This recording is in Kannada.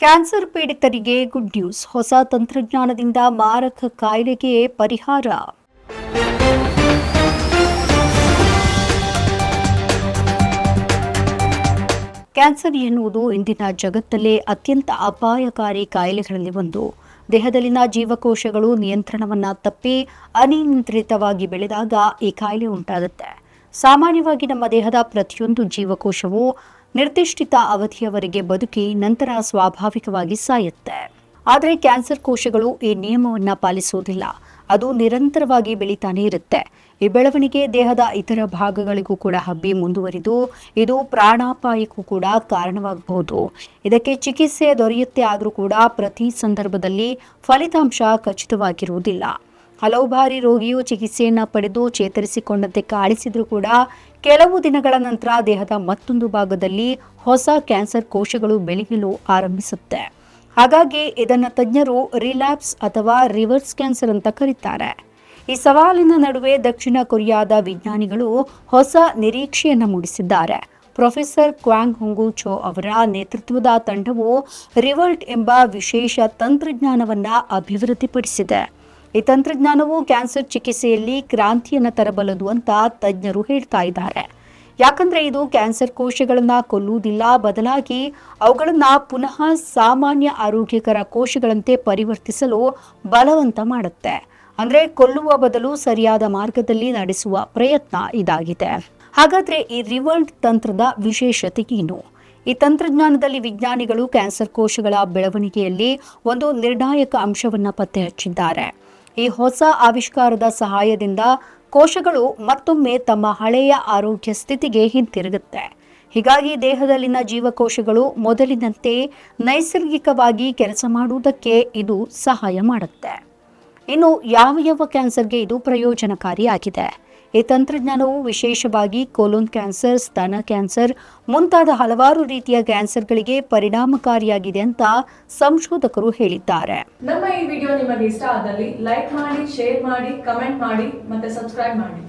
Cancer ಪೀಡಿತರಿಗೆ good news. ಹೊಸ ತಂತ್ರಜ್ಞಾನದಿಂದ ಮಾರಕ ಕಾಯಿಲೆಗೆ ಪರಿಹಾರ. ಕ್ಯಾನ್ಸರ್ ಎನ್ನುವುದು ಇಂದಿನ ಜಗತ್ತಲ್ಲೇ ಅತ್ಯಂತ ಅಪಾಯಕಾರಿ ಕಾಯಿಲೆಗಳಲ್ಲಿ ಒಂದು. ದೇಹದಲ್ಲಿನ ಜೀವಕೋಶಗಳು ನಿಯಂತ್ರಣವನ್ನು ತಪ್ಪಿ ಅನಿಯಂತ್ರಿತವಾಗಿ ಬೆಳೆದಾಗ ಈ ಕಾಯಿಲೆ ಉಂಟಾಗುತ್ತೆ. ಸಾಮಾನ್ಯವಾಗಿ ನಮ್ಮ ದೇಹದ ಪ್ರತಿಯೊಂದು ಜೀವಕೋಶವು ನಿರ್ದಿಷ್ಟ ಅವಧಿಯವರೆಗೆ ಬದುಕಿ ನಂತರ ಸ್ವಾಭಾವಿಕವಾಗಿ ಸಾಯುತ್ತೆ. ಆದರೆ ಕ್ಯಾನ್ಸರ್ ಕೋಶಗಳು ಈ ನಿಯಮವನ್ನು ಪಾಲಿಸುವುದಿಲ್ಲ. ಅದು ನಿರಂತರವಾಗಿ ಬೆಳೀತಾನೆ ಇರುತ್ತೆ. ಈ ಬೆಳವಣಿಗೆ ದೇಹದ ಇತರ ಭಾಗಗಳಿಗೂ ಕೂಡ ಹಬ್ಬಿ ಮುಂದುವರಿದು ಇದು ಪ್ರಾಣಾಪಾಯಕ್ಕೂ ಕೂಡ ಕಾರಣವಾಗಬಹುದು. ಇದಕ್ಕೆ ಚಿಕಿತ್ಸೆ ದೊರೆಯುತ್ತೆ ಆದರೂ ಕೂಡ ಪ್ರತಿ ಸಂದರ್ಭದಲ್ಲಿ ಫಲಿತಾಂಶ ಖಚಿತವಾಗಿರುವುದಿಲ್ಲ. ಹಲವು ಬಾರಿ ರೋಗಿಯು ಚಿಕಿತ್ಸೆಯನ್ನು ಪಡೆದು ಚೇತರಿಸಿಕೊಂಡಂತೆ ಕಾಣಿಸಿದ್ರೂ ಕೂಡ ಕೆಲವು ದಿನಗಳ ನಂತರ ದೇಹದ ಮತ್ತೊಂದು ಭಾಗದಲ್ಲಿ ಹೊಸ ಕ್ಯಾನ್ಸರ್ ಕೋಶಗಳು ಬೆಳೆಯಲು ಆರಂಭಿಸುತ್ತೆ. ಹಾಗಾಗಿ ಇದನ್ನು ತಜ್ಞರು ರಿಲ್ಯಾಪ್ಸ್ ಅಥವಾ ರಿವರ್ಸ್ ಕ್ಯಾನ್ಸರ್ ಅಂತ ಕರೀತಾರೆ. ಈ ಸವಾಲಿನ ನಡುವೆ ದಕ್ಷಿಣ ಕೊರಿಯಾದ ವಿಜ್ಞಾನಿಗಳು ಹೊಸ ನಿರೀಕ್ಷೆಯನ್ನು ಮೂಡಿಸಿದ್ದಾರೆ. ಪ್ರೊಫೆಸರ್ ಕ್ವಾಂಗ್ ಹೊಂಗು ಚೋ ಅವರ ನೇತೃತ್ವದ ತಂಡವು ರಿವರ್ಟ್ ಎಂಬ ವಿಶೇಷ ತಂತ್ರಜ್ಞಾನವನ್ನು ಅಭಿವೃದ್ಧಿಪಡಿಸಿದೆ. ಈ ತಂತ್ರಜ್ಞಾನವು ಕ್ಯಾನ್ಸರ್ ಚಿಕಿತ್ಸೆಯಲ್ಲಿ ಕ್ರಾಂತಿಯನ್ನು ತರಬಲ್ಲದು ಅಂತ ತಜ್ಞರು ಹೇಳ್ತಾ ಇದ್ದಾರೆ. ಯಾಕಂದ್ರೆ ಇದು ಕ್ಯಾನ್ಸರ್ ಕೋಶಗಳನ್ನು ಕೊಲ್ಲುವುದಿಲ್ಲ, ಬದಲಾಗಿ ಅವುಗಳನ್ನು ಪುನಃ ಸಾಮಾನ್ಯ ಆರೋಗ್ಯಕರ ಕೋಶಗಳಂತೆ ಪರಿವರ್ತಿಸಲು ಬಲವಂತ ಮಾಡುತ್ತೆ. ಅಂದ್ರೆ ಕೊಲ್ಲುವ ಬದಲು ಸರಿಯಾದ ಮಾರ್ಗದಲ್ಲಿ ನಡೆಸುವ ಪ್ರಯತ್ನ ಇದಾಗಿದೆ. ಹಾಗಾದ್ರೆ ಈ ರಿವರ್ಟ್ ತಂತ್ರದ ವಿಶೇಷತೆ ಏನು? ಈ ತಂತ್ರಜ್ಞಾನದಲ್ಲಿ ವಿಜ್ಞಾನಿಗಳು ಕ್ಯಾನ್ಸರ್ ಕೋಶಗಳ ಬೆಳವಣಿಗೆಯಲ್ಲಿ ಒಂದು ನಿರ್ಣಾಯಕ ಅಂಶವನ್ನು ಪತ್ತೆ ಹಚ್ಚಿದ್ದಾರೆ. ಈ ಹೊಸ ಆವಿಷ್ಕಾರದ ಸಹಾಯದಿಂದ ಕೋಶಗಳು ಮತ್ತೊಮ್ಮೆ ತಮ್ಮ ಹಳೆಯ ಆರೋಗ್ಯ ಸ್ಥಿತಿಗೆ ಹಿಂತಿರುಗುತ್ತೆ. ಹೀಗಾಗಿ ದೇಹದಲ್ಲಿನ ಜೀವಕೋಶಗಳು ಮೊದಲಿನಂತೆ ನೈಸರ್ಗಿಕವಾಗಿ ಕೆಲಸ ಮಾಡುವುದಕ್ಕೆ ಇದು ಸಹಾಯ ಮಾಡುತ್ತೆ. ಇನ್ನು ಯಾವ ಕ್ಯಾನ್ಸರ್ಗೆ ಇದು ಪ್ರಯೋಜನಕಾರಿಯಾಗಿದೆ? ಈ ತಂತ್ರಜ್ಞಾನವು ವಿಶೇಷವಾಗಿ ಕೋಲೋನ್ ಕ್ಯಾನ್ಸರ್, ಸ್ತನ ಕ್ಯಾನ್ಸರ್ ಮುಂತಾದ ಹಲವಾರು ರೀತಿಯ ಕ್ಯಾನ್ಸರ್ಗಳಿಗೆ ಪರಿಣಾಮಕಾರಿಯಾಗಿದೆ ಅಂತ ಸಂಶೋಧಕರು ಹೇಳಿದ್ದಾರೆ. ನಮ್ಮ ಈ ವಿಡಿಯೋ ನಿಮಗೆ ಇಷ್ಟ ಆದಲ್ಲಿ ಲೈಕ್ ಮಾಡಿ, ಶೇರ್ ಮಾಡಿ, ಕಮೆಂಟ್ ಮಾಡಿ ಮತ್ತೆ ಸಬ್ಸ್ಕ್ರೈಬ್ ಮಾಡಿ.